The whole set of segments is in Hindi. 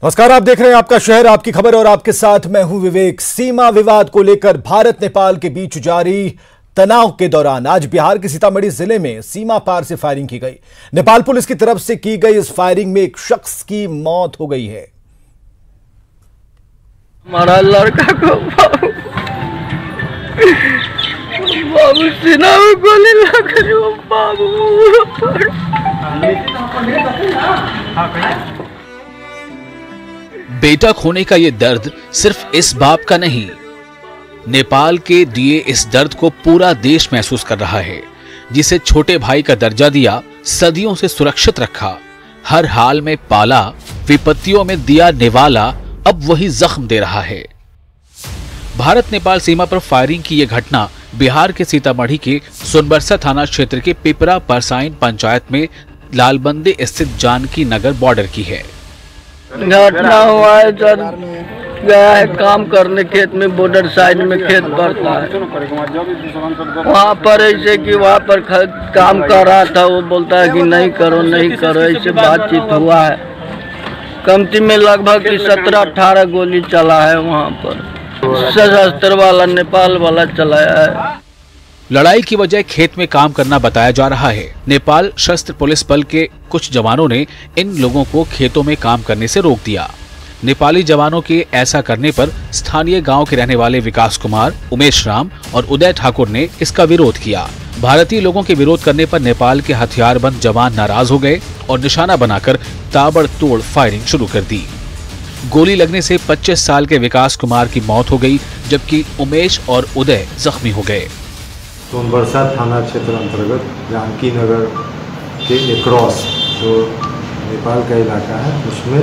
नमस्कार, आप देख रहे हैं आपका शहर आपकी खबर और आपके साथ मैं हूं विवेक। सीमा विवाद को लेकर भारत नेपाल के बीच जारी तनाव के दौरान आज बिहार के सीतामढ़ी जिले में सीमा पार से फायरिंग की गई। नेपाल पुलिस की तरफ से की गई इस फायरिंग में एक शख्स की मौत हो गई है। हमारा लड़का को बाबू सीना में गोली लग गई। बाबू बेटा खोने का ये दर्द सिर्फ इस बाप का नहीं, नेपाल के दिए इस दर्द को पूरा देश महसूस कर रहा है। जिसे छोटे भाई का दर्जा दिया, सदियों से सुरक्षित रखा, हर हाल में पाला, विपत्तियों में दिया निवाला, अब वही जख्म दे रहा है। भारत नेपाल सीमा पर फायरिंग की यह घटना बिहार के सीतामढ़ी के सोनबरसा थाना क्षेत्र के पिपरा परसाइन पंचायत में लालबंदे स्थित जानकी नगर बॉर्डर की है। घटना हुआ है सर, गया है काम करने खेत में, बॉर्डर साइड में खेत पड़ता है। वहाँ पर ऐसे कि वहाँ पर काम कर रहा था, वो बोलता है कि नहीं करो नहीं करो, ऐसे बातचीत हुआ है। कमती में लगभग 17-18 गोली चला है। वहाँ पर सशस्त्र वाला नेपाल वाला चलाया है। लड़ाई की वजह खेत में काम करना बताया जा रहा है। नेपाल सशस्त्र पुलिस बल के कुछ जवानों ने इन लोगों को खेतों में काम करने से रोक दिया। नेपाली जवानों के ऐसा करने पर स्थानीय गांव के रहने वाले विकास कुमार, उमेश राम और उदय ठाकुर ने इसका विरोध किया। भारतीय लोगों के विरोध करने पर नेपाल के हथियारबंद जवान नाराज हो गए और निशाना बनाकर ताबड़तोड़ फायरिंग शुरू कर दी। गोली लगने से 25 साल के विकास कुमार की मौत हो गई, जबकि उमेश और उदय जख्मी हो गए। सोनबरसा थाना क्षेत्र अंतर्गत जानकी नगर के एक्रॉस जो नेपाल का इलाका है, उसमें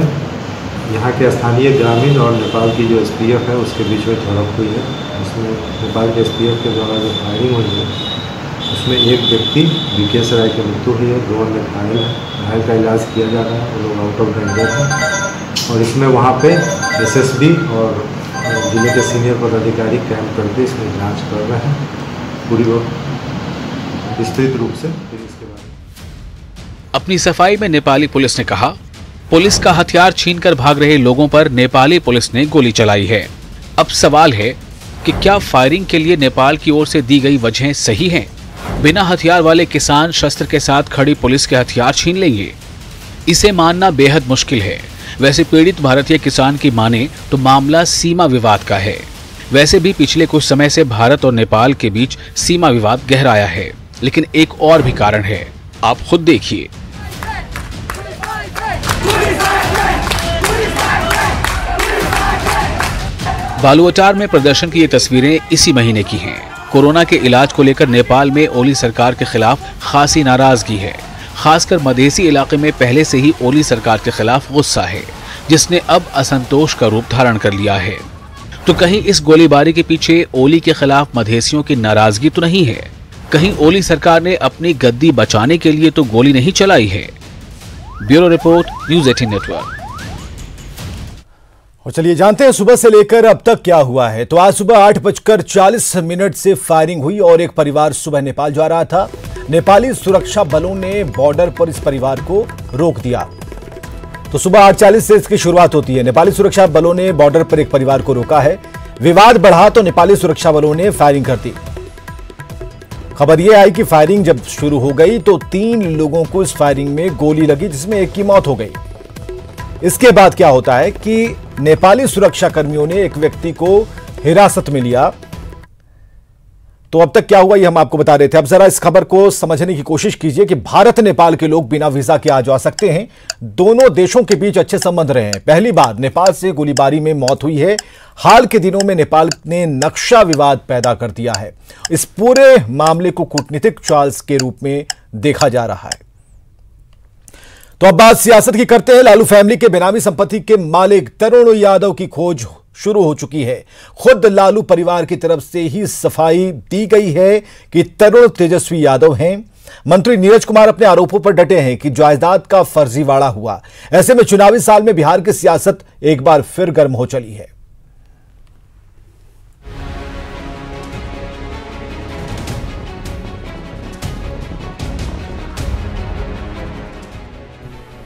यहाँ के स्थानीय ग्रामीण और नेपाल की जो एसपीएफ है उसके बीच में झड़प हुई है। उसमें नेपाल के एसपीएफ के द्वारा जो फायरिंग हुई है उसमें एक व्यक्ति विकेश राय की मृत्यु हुई है, 2 अन्य घायल है। घायल का इलाज किया जा रहा है, वो लोग आउट ऑफ डेंजर हैं। और इसमें वहाँ पे एसएसबी और जिले के सीनियर पदाधिकारी कैंप करके इसमें जाँच कर रहे हैं पूरी विस्तृत रूप से। इसके बारे अपनी सफाई में नेपाली पुलिस ने कहा, पुलिस का हथियार छीनकर भाग रहे लोगों पर नेपाली पुलिस ने गोली चलाई है। अब सवाल है कि क्या फायरिंग के लिए नेपाल की ओर से दी गई वजहें सही हैं? बिना हथियार वाले किसान शस्त्र के साथ खड़ी पुलिस के हथियार छीन लेंगे? इसे मानना बेहद मुश्किल है। वैसे पीड़ित भारतीय किसान की माने तो मामला सीमा विवाद का है। वैसे भी पिछले कुछ समय से भारत और नेपाल के बीच सीमा विवाद गहराया है, लेकिन एक और भी कारण है, आप खुद देखिए। बालुवाटार में प्रदर्शन की ये तस्वीरें इसी महीने की हैं। कोरोना के इलाज को लेकर नेपाल में ओली सरकार के खिलाफ खासी नाराजगी है। खासकर मधेसी इलाके में पहले से ही ओली सरकार के खिलाफ गुस्सा है, जिसने अब असंतोष का रूप धारण कर लिया है। तो कहीं इस गोलीबारी के पीछे ओली के खिलाफ मधेसियों की नाराजगी तो नहीं है? कहीं ओली सरकार ने अपनी गद्दी बचाने के लिए तो गोली नहीं चलाई है? Bureau report, news 18 network. और चलिए जानते हैं सुबह से लेकर अब तक क्या हुआ है। तो आज सुबह 8:40 से फायरिंग हुई और एक परिवार सुबह नेपाल जा रहा था। नेपाली सुरक्षा बलों ने बॉर्डर पर इस परिवार को रोक दिया। तो सुबह 8:40 से इसकी शुरुआत होती है। नेपाली सुरक्षा बलों ने बॉर्डर पर एक परिवार को रोका है। विवाद बढ़ा तो नेपाली सुरक्षा बलों ने फायरिंग कर दी। खबर यह आई कि फायरिंग जब शुरू हो गई तो 3 लोगों को इस फायरिंग में गोली लगी, जिसमें एक की मौत हो गई। इसके बाद क्या होता है कि नेपाली सुरक्षा कर्मियों ने एक व्यक्ति को हिरासत में लिया। तो अब तक क्या हुआ ये हम आपको बता रहे थे। अब जरा इस खबर को समझने की कोशिश कीजिए कि भारत नेपाल के लोग बिना वीजा के आ जा सकते हैं। दोनों देशों के बीच अच्छे संबंध रहे हैं। पहली बार नेपाल से गोलीबारी में मौत हुई है। हाल के दिनों में नेपाल ने नक्शा विवाद पैदा कर दिया है। इस पूरे मामले को कूटनीतिक चाल्स के रूप में देखा जा रहा है। तो अब बात सियासत की करते हैं। लालू फैमिली के बेनामी संपत्ति के मालिक तरुण यादव की खोज शुरू हो चुकी है। खुद लालू परिवार की तरफ से ही सफाई दी गई है कि तरुण तेजस्वी यादव हैं। मंत्री नीरज कुमार अपने आरोपों पर डटे हैं कि जायदाद का फर्जीवाड़ा हुआ। ऐसे में चुनावी साल में बिहार की सियासत एक बार फिर गर्म हो चली है।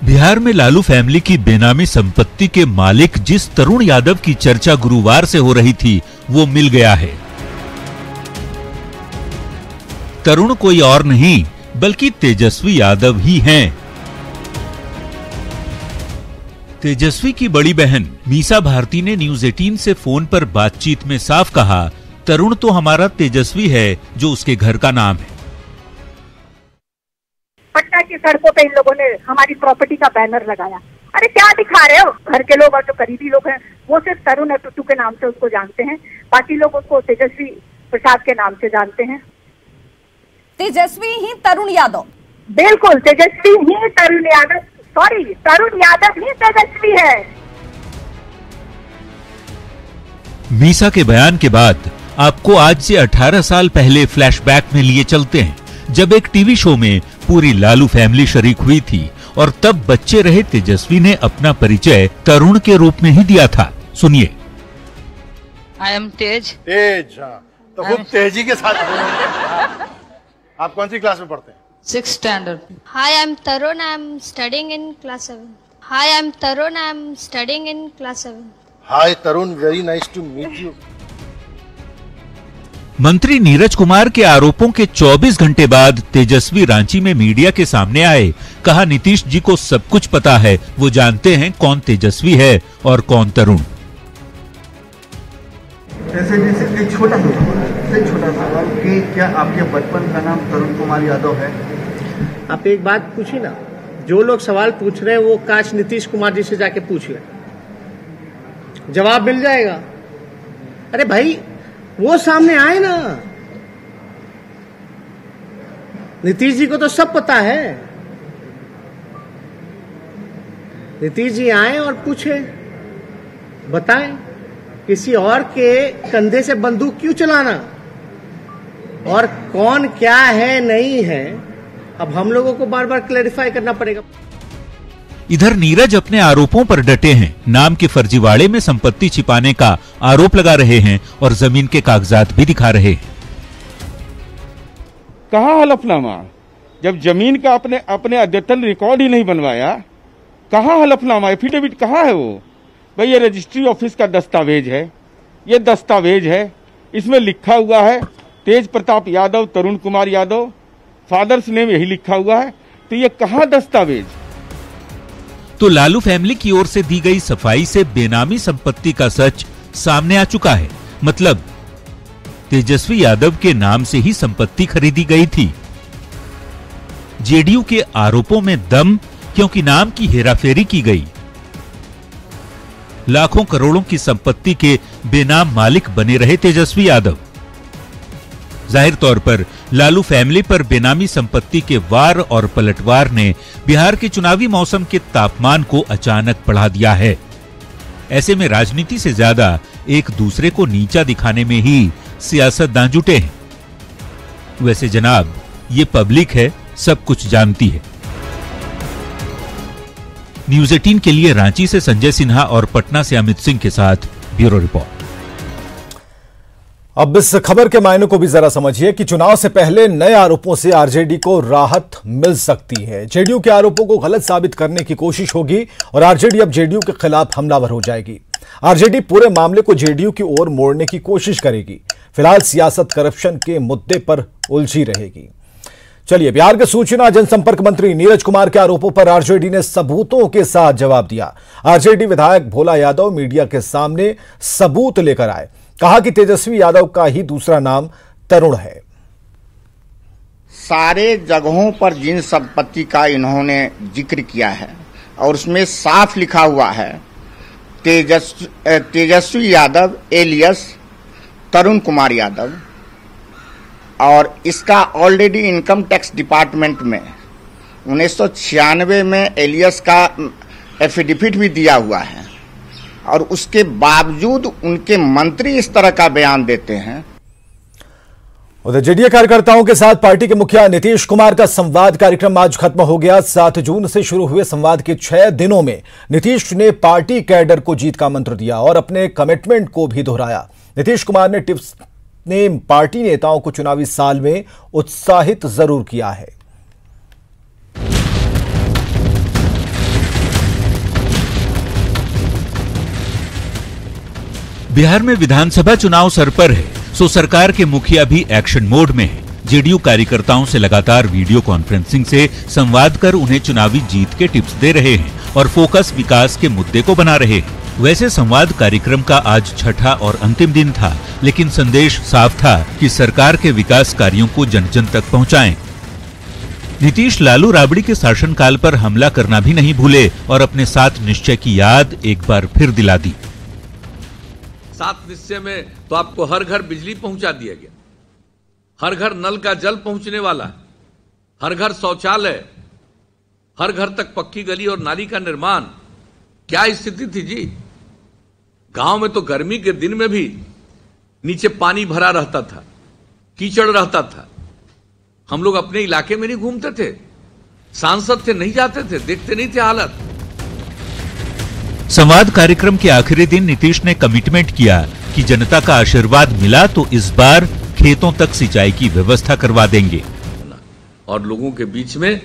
बिहार में लालू फैमिली की बेनामी संपत्ति के मालिक जिस तरुण यादव की चर्चा गुरुवार से हो रही थी वो मिल गया है। तरुण कोई और नहीं बल्कि तेजस्वी यादव ही हैं। तेजस्वी की बड़ी बहन मीसा भारती ने न्यूज 18 से फोन पर बातचीत में साफ कहा, तरुण तो हमारा तेजस्वी है जो उसके घर का नाम है। पटना की सड़कों पे इन लोगों ने हमारी प्रॉपर्टी का बैनर लगाया। अरे क्या दिखा रहे हो? घर के लोग और जो करीबी लोग हैं वो सिर्फ तरुण और टुट्टू के नाम से उसको जानते हैं, बाकी लोग उसको तेजस्वी प्रसाद के नाम से जानते हैं। तेजस्वी ही तरुण यादव? बिल्कुल, तेजस्वी ही तरुण यादव, सॉरी तरुण यादव ही तेजस्वी है। मीसा के बयान के बाद आपको आज से 18 साल पहले फ्लैशबैक में लिए चलते हैं, जब एक टीवी शो में पूरी लालू फैमिली शरीक हुई थी और तब बच्चे रहे तेजस्वी ने अपना परिचय तरुण के रूप में ही दिया था। सुनिए। आई एम तेज। तेज, हाँ, तो खूब तेजी के साथ बोलो। आप कौन सी क्लास में पढ़ते हैं? 6th standard. Hi, I'm Tarun. I'm studying in class 7. Hi, I'm Tarun. I'm studying in class 7. Hi Tarun, very nice to meet you. मंत्री नीरज कुमार के आरोपों के 24 घंटे बाद तेजस्वी रांची में मीडिया के सामने आए। कहा, नीतीश जी को सब कुछ पता है, वो जानते हैं कौन तेजस्वी है और कौन तरुण। ऐसे एक छोटा सवाल कि क्या आपके बचपन का नाम तरुण कुमार यादव है? आप एक बात पूछिए ना, जो लोग सवाल पूछ रहे हैं वो काश नीतीश कुमार जी से जाके पूछ ले, जवाब मिल जाएगा। अरे भाई वो सामने आए ना, नीतीश जी को तो सब पता है। नीतीश जी आए और पूछे, बताएं किसी और के कंधे से बंदूक क्यों चलाना, और कौन क्या है नहीं है, अब हम लोगों को बार बार क्लैरिफाई करना पड़ेगा। इधर नीरज अपने आरोपों पर डटे हैं। नाम के फर्जीवाड़े में संपत्ति छिपाने का आरोप लगा रहे हैं और जमीन के कागजात भी दिखा रहे हैं। कहाँ हलफनामा? जब जमीन का अपने अद्यतन रिकॉर्ड ही नहीं बनवाया, कहाँ हलफनामा? एफिडेविट कहाँ है वो? भाई ये रजिस्ट्री ऑफिस का दस्तावेज है, ये दस्तावेज है, इसमें लिखा हुआ है तेज प्रताप यादव, तरुण कुमार यादव, फादर्स नेम यही लिखा हुआ है, तो ये कहाँ दस्तावेज? तो लालू फैमिली की ओर से दी गई सफाई से बेनामी संपत्ति का सच सामने आ चुका है। मतलब तेजस्वी यादव के नाम से ही संपत्ति खरीदी गई थी। जेडीयू के आरोपों में दम, क्योंकि नाम की हेराफेरी की गई। लाखों करोड़ों की संपत्ति के बेनाम मालिक बने रहे तेजस्वी यादव। जाहिर तौर पर लालू फैमिली पर बेनामी संपत्ति के वार और पलटवार ने बिहार के चुनावी मौसम के तापमान को अचानक बढ़ा दिया है। ऐसे में राजनीति से ज्यादा एक दूसरे को नीचा दिखाने में ही सियासतदान जुटे हैं। वैसे जनाब, ये पब्लिक है, सब कुछ जानती है। न्यूज 18 के लिए रांची से संजय सिन्हा और पटना से अमित सिंह के साथ ब्यूरो रिपोर्ट। अब इस खबर के मायने को भी जरा समझिए कि चुनाव से पहले नए आरोपों से आरजेडी को राहत मिल सकती है। जेडीयू के आरोपों को गलत साबित करने की कोशिश होगी और आरजेडी अब जेडीयू के खिलाफ हमलावर हो जाएगी। आरजेडी पूरे मामले को जेडीयू की ओर मोड़ने की कोशिश करेगी। फिलहाल सियासत करप्शन के मुद्दे पर उलझी रहेगी। चलिए, बिहार के सूचना जनसंपर्क मंत्री नीरज कुमार के आरोपों पर आरजेडी ने सबूतों के साथ जवाब दिया। आरजेडी विधायक भोला यादव मीडिया के सामने सबूत लेकर आए। कहा कि तेजस्वी यादव का ही दूसरा नाम तरुण है। सारे जगहों पर जिन संपत्ति का इन्होंने जिक्र किया है और उसमें साफ लिखा हुआ है तेजस्वी यादव एलियस तरुण कुमार यादव, और इसका ऑलरेडी इनकम टैक्स डिपार्टमेंट में 1996 में एलियस का एफिडेविट भी दिया हुआ है, और उसके बावजूद उनके मंत्री इस तरह का बयान देते हैं। उधर जेडीयू कार्यकर्ताओं के साथ पार्टी के मुखिया नीतीश कुमार का संवाद कार्यक्रम आज खत्म हो गया। 7 जून से शुरू हुए संवाद के 6 दिनों में नीतीश ने पार्टी कैडर को जीत का मंत्र दिया और अपने कमिटमेंट को भी दोहराया। नीतीश कुमार ने टिप्स ने पार्टी नेताओं को चुनावी साल में उत्साहित जरूर किया है। बिहार में विधानसभा चुनाव सर पर है, सो सरकार के मुखिया भी एक्शन मोड में है। जेडीयू कार्यकर्ताओं से लगातार वीडियो कॉन्फ्रेंसिंग से संवाद कर उन्हें चुनावी जीत के टिप्स दे रहे हैं और फोकस विकास के मुद्दे को बना रहे हैं। वैसे संवाद कार्यक्रम का आज छठा और अंतिम दिन था, लेकिन संदेश साफ था कि सरकार के विकास कार्यों को जन जन तक पहुंचाएं। नीतीश लालू राबड़ी के शासनकाल पर हमला करना भी नहीं भूले और अपने 7 निश्चय की याद एक बार फिर दिला दी। 7 निश्चय में तो आपको हर घर बिजली पहुंचा दिया गया, हर घर नल का जल पहुंचने वाला है, हर घर शौचालय, हर घर तक पक्की गली और नाली का निर्माण। क्या स्थिति थी जी? गांव में तो गर्मी के दिन में भी नीचे पानी भरा रहता था, कीचड़ रहता था। हम लोग अपने इलाके में नहीं घूमते थे, सांसद थे नहीं जाते थे, देखते नहीं थे हालत। संवाद कार्यक्रम के आखिरी दिन नीतीश ने कमिटमेंट किया कि जनता का आशीर्वाद मिला तो इस बार खेतों तक सिंचाई की व्यवस्था करवा देंगे। और लोगों के बीच में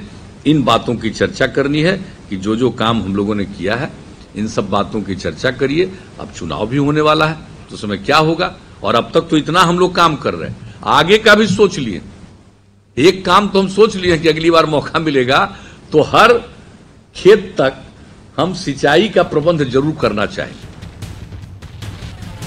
इन बातों की चर्चा करनी है कि जो जो काम हम लोगों ने किया है, इन सब बातों की चर्चा करिए। अब चुनाव भी होने वाला है तो समय क्या होगा, और अब तक तो इतना हम लोग काम कर रहे हैं, आगे का भी सोच लिए। एक काम तो हम सोच लिए कि अगली बार मौका मिलेगा तो हर खेत तक हम सिंचाई का प्रबंध जरूर करना चाहेंगे।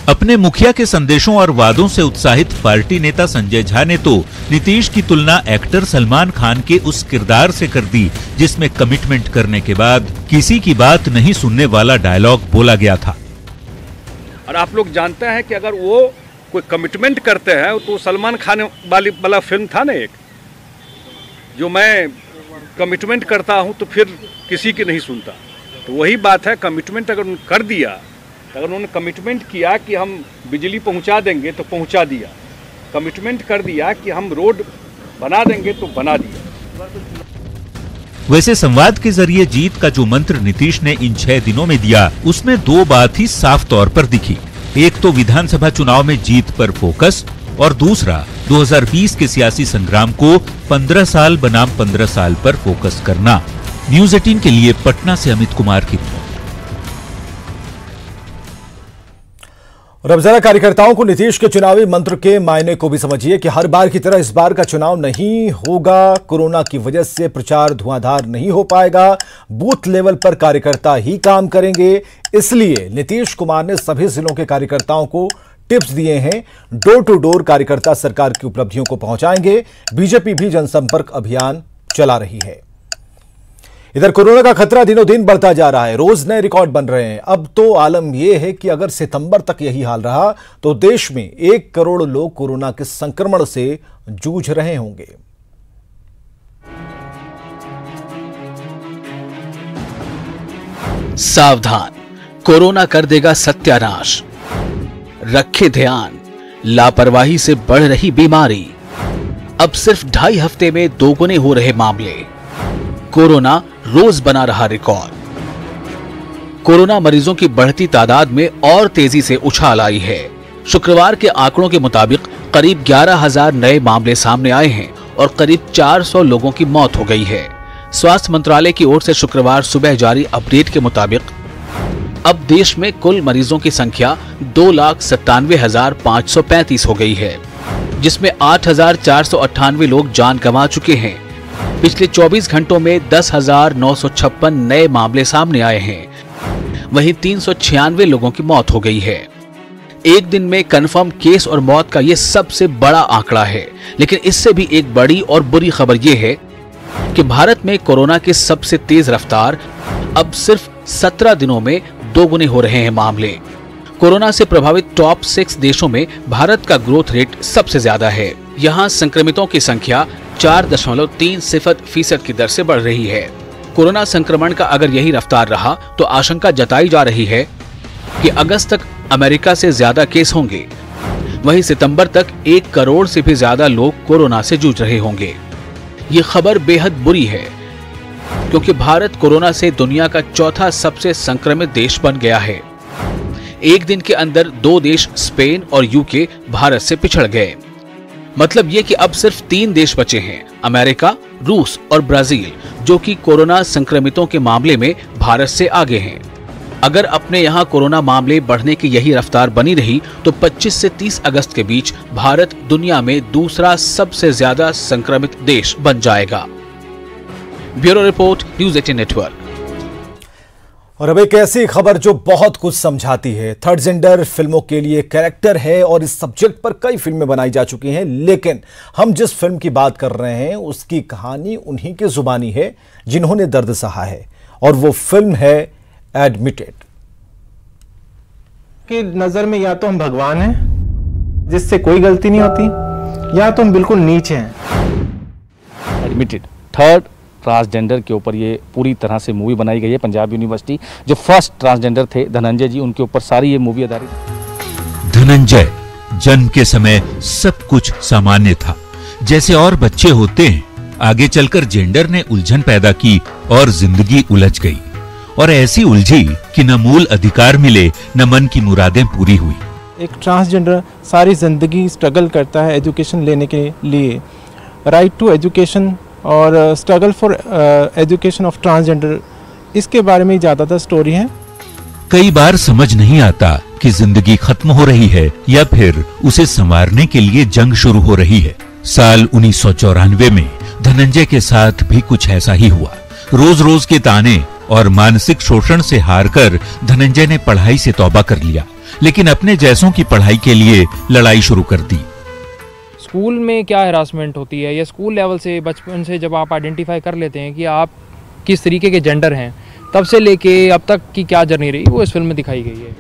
अपने मुखिया के संदेशों और वादों से उत्साहित पार्टी नेता संजय झा ने तो नीतीश की तुलना एक्टर सलमान खान के उस किरदार से कर दी जिसमें कमिटमेंट करने के बाद किसी की बात नहीं सुनने वाला डायलॉग बोला गया था। और आप लोग जानते हैं कि अगर वो कोई कमिटमेंट करते हैं तो सलमान खान वाला फिल्म था ना एक, जो मैं कमिटमेंट करता हूं तो फिर किसी की नहीं सुनता। तो वही बात है, कमिटमेंट अगर उन्होंने कर दिया, अगर उन्होंने कमिटमेंट किया कि हम बिजली पहुंचा देंगे तो पहुंचा दिया, कमिटमेंट कर दिया कि हम रोड बना देंगे तो बना दिया। वैसे संवाद के जरिए जीत का जो मंत्र नीतीश ने इन 6 दिनों में दिया, उसमें 2 बात ही साफ तौर पर दिखी। एक तो विधानसभा चुनाव में जीत पर फोकस और दूसरा 2020 के सियासी संग्राम को 15 साल बनाम 15 साल पर फोकस करना। न्यूज़ 18 के लिए पटना से अमित कुमार की रिपोर्ट। और अब जरा कार्यकर्ताओं को नीतीश के चुनावी मंत्र के मायने को भी समझिए कि हर बार की तरह इस बार का चुनाव नहीं होगा। कोरोना की वजह से प्रचार धुआंधार नहीं हो पाएगा, बूथ लेवल पर कार्यकर्ता ही काम करेंगे। इसलिए नीतीश कुमार ने सभी जिलों के कार्यकर्ताओं को टिप्स दिए हैं। डोर टू डोर कार्यकर्ता सरकार की उपलब्धियों को पहुंचाएंगे। बीजेपी भी जनसंपर्क अभियान चला रही है। इधर कोरोना का खतरा दिनों दिन बढ़ता जा रहा है, रोज नए रिकॉर्ड बन रहे हैं। अब तो आलम यह है कि अगर सितंबर तक यही हाल रहा तो देश में 1 करोड़ लोग कोरोना के संक्रमण से जूझ रहे होंगे। सावधान, कोरोना कर देगा सत्यानाश। रखे ध्यान, लापरवाही से बढ़ रही बीमारी। अब सिर्फ 2.5 हफ्ते में 2 गुने हो रहे मामले। कोरोना रोज बना रहा रिकॉर्ड। कोरोना मरीजों की बढ़ती तादाद में और तेजी से उछाल आई है। शुक्रवार के आंकड़ों के मुताबिक करीब 11,000 नए मामले सामने आए हैं और करीब 400 लोगों की मौत हो गई है। स्वास्थ्य मंत्रालय की ओर से शुक्रवार सुबह जारी अपडेट के मुताबिक अब देश में कुल मरीजों की संख्या 2,97,535 हो गई है, जिसमें 8,498 लोग जान गंवा चुके हैं। पिछले 24 घंटों में 10,956 नए मामले सामने आए हैं। वहीं 396 लोगों की मौत हो गई है। एक दिन में कंफर्म केस और मौत का यह सबसे बड़ा आंकड़ा है। लेकिन इससे भी एक बड़ी और बुरी खबर यह है कि भारत में कोरोना की सबसे तेज रफ्तार अब सिर्फ 17 दिनों में 2 गुने हो रहे हैं मामले। कोरोना से प्रभावित टॉप 6 देशों में भारत का ग्रोथ रेट सबसे ज्यादा है। यहाँ संक्रमितों की संख्या 4.30% की दर से बढ़ रही है। कोरोना संक्रमण का अगर यही रफ्तार रहा तो आशंका जताई जा रही है कि अगस्त तक अमेरिका से ज्यादा केस होंगे। वहीं सितंबर तक 1 करोड़ से भी ज्यादा लोग कोरोना से जूझ रहे होंगे। ये खबर बेहद बुरी है क्योंकि भारत कोरोना से दुनिया का 4था सबसे संक्रमित देश बन गया है। एक दिन के अंदर 2 देश स्पेन और यूके भारत से पिछड़ गए। मतलब ये कि अब सिर्फ 3 देश बचे हैं, अमेरिका, रूस और ब्राजील, जो कि कोरोना संक्रमितों के मामले में भारत से आगे हैं। अगर अपने यहाँ कोरोना मामले बढ़ने की यही रफ्तार बनी रही तो 25 से 30 अगस्त के बीच भारत दुनिया में दूसरा सबसे ज्यादा संक्रमित देश बन जाएगा। Bureau report, news 18 network. और अब एक ऐसी खबर जो बहुत कुछ समझाती है। थर्ड जेंडर फिल्मों के लिए कैरेक्टर है और इस सब्जेक्ट पर कई फिल्में बनाई जा चुकी हैं, लेकिन हम जिस फिल्म की बात कर रहे हैं उसकी कहानी उन्हीं की जुबानी है जिन्होंने दर्द सहा है, और वो फिल्म है एडमिटेड। की नजर में या तो हम भगवान हैं जिससे कोई गलती नहीं होती, या तो हम बिल्कुल नीच हैं। एडमिटेड थर्ड ट्रांसजेंडर के ऊपर ये पूरी तरह से मूवी बनाई गई है। पंजाब यूनिवर्सिटी जो फर्स्ट ट्रांसजेंडर थे धनंजय जी, उनके ऊपर सारी ये मूवी आधारित। धनंजय जन्म के समय सब कुछ सामान्य था, जैसे और बच्चे होते हैं। आगे चलकर जेंडर ने उलझन पैदा की और जिंदगी उलझ गई, और ऐसी उलझी कि न मूल अधिकार मिले न मन की मुरादें पूरी हुई। एक ट्रांसजेंडर सारी जिंदगी स्ट्रगल करता है एजुकेशन लेने के लिए, राइट टू एजुकेशन और struggle for education of transgender, इसके बारे में ज़्यादातर स्टोरी है। कई बार समझ नहीं आता कि जिंदगी खत्म हो रही है या फिर उसे संवारने के लिए जंग शुरू हो रही है। साल 1994 में धनंजय के साथ भी कुछ ऐसा ही हुआ। रोज रोज के ताने और मानसिक शोषण से हारकर धनंजय ने पढ़ाई से तौबा कर लिया, लेकिन अपने जैसों की पढ़ाई के लिए लड़ाई शुरू कर दी। स्कूल में क्या हैरासमेंट होती है, या स्कूल लेवल से बचपन से जब आप आइडेंटिफाई कर लेते हैं कि आप किस तरीके के जेंडर हैं, तब से लेके अब तक की क्या जर्नी रही वो इस फिल्म में दिखाई गई है।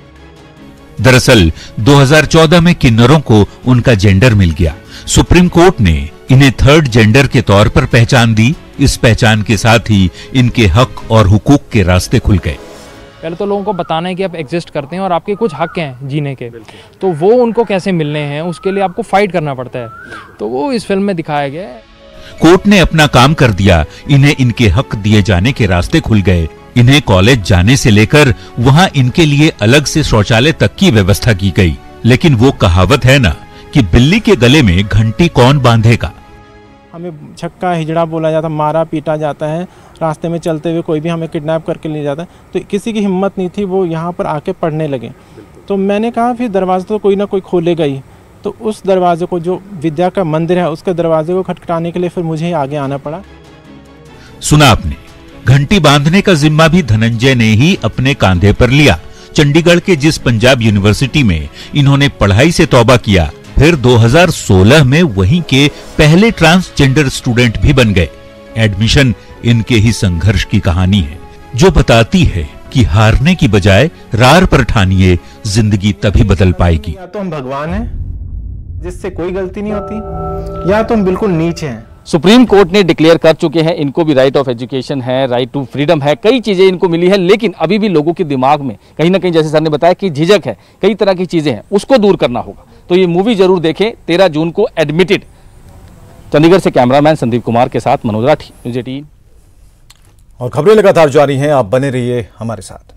दरअसल 2014 में किन्नरों को उनका जेंडर मिल गया। सुप्रीम कोर्ट ने इन्हें थर्ड जेंडर के तौर पर पहचान दी। इस पहचान के साथ ही इनके हक और हुकूक के रास्ते खुल गए। पहले तो लोगों को बताना है कि आप एग्जिस्ट करते हैं और आपके कुछ हक हैं जीने के, तो वो उनको कैसे मिलने हैं उसके लिए आपको फाइट करना पड़ता है, तो वो इस फिल्म में दिखाया गया है। कोर्ट ने अपना काम कर दिया, इन्हें इनके हक दिए जाने के रास्ते खुल गए। इन्हें कॉलेज जाने से लेकर वहां इनके लिए अलग से शौचालय तक की व्यवस्था की गई। लेकिन वो कहावत है ना कि बिल्ली के गले में घंटी कौन बांधेगा। हमें छक्का हिजड़ा बोला जाता, मारा पीटा जाता है, रास्ते में चलते हुए कोई भी हमें किडनैप करके ले जाता है, तो किसी की हिम्मत नहीं थी, वो यहाँ पर आके पढ़ने लगे। तो मैंने कहा फिर दरवाज़ा तो कोई ना कोई खोलेगा ही, तो उस दरवाजे को, जो विद्या का मंदिर है, उसके दरवाजे को खटखटाने के लिए फिर मुझे ही आगे आना पड़ा। सुना आपने, घंटी बांधने का जिम्मा भी धनंजय ने ही अपने कांधे पर लिया। चंडीगढ़ के जिस पंजाब यूनिवर्सिटी में इन्होंने पढ़ाई से तौबा किया, फिर 2016 में वहीं के पहले ट्रांसजेंडर स्टूडेंट भी बन गए। एडमिशन इनके ही संघर्ष की कहानी है, जो बताती है कि हारने की बजाय रार पर ठानिए, जिंदगी तभी बदल पाएगी। या तो हम भगवान हैं जिससे कोई गलती नहीं होती, या तो हम बिल्कुल नीच हैं। सुप्रीम कोर्ट ने डिक्लेयर कर चुके हैं, इनको भी राइट ऑफ एजुकेशन है, राइट टू फ्रीडम है, कई चीजें इनको मिली है, लेकिन अभी भी लोगों के दिमाग में कहीं ना कहीं, जैसे सर ने बताया, कि झिझक है, कई तरह की चीजें हैं, उसको दूर करना होगा। तो ये मूवी जरूर देखें, 13 जून को एडमिटेड। चंडीगढ़ से कैमरामैन संदीप कुमार के साथ मनोज राठी, न्यूज़ 18। और खबरें लगातार जारी हैं, आप बने रहिए हमारे साथ।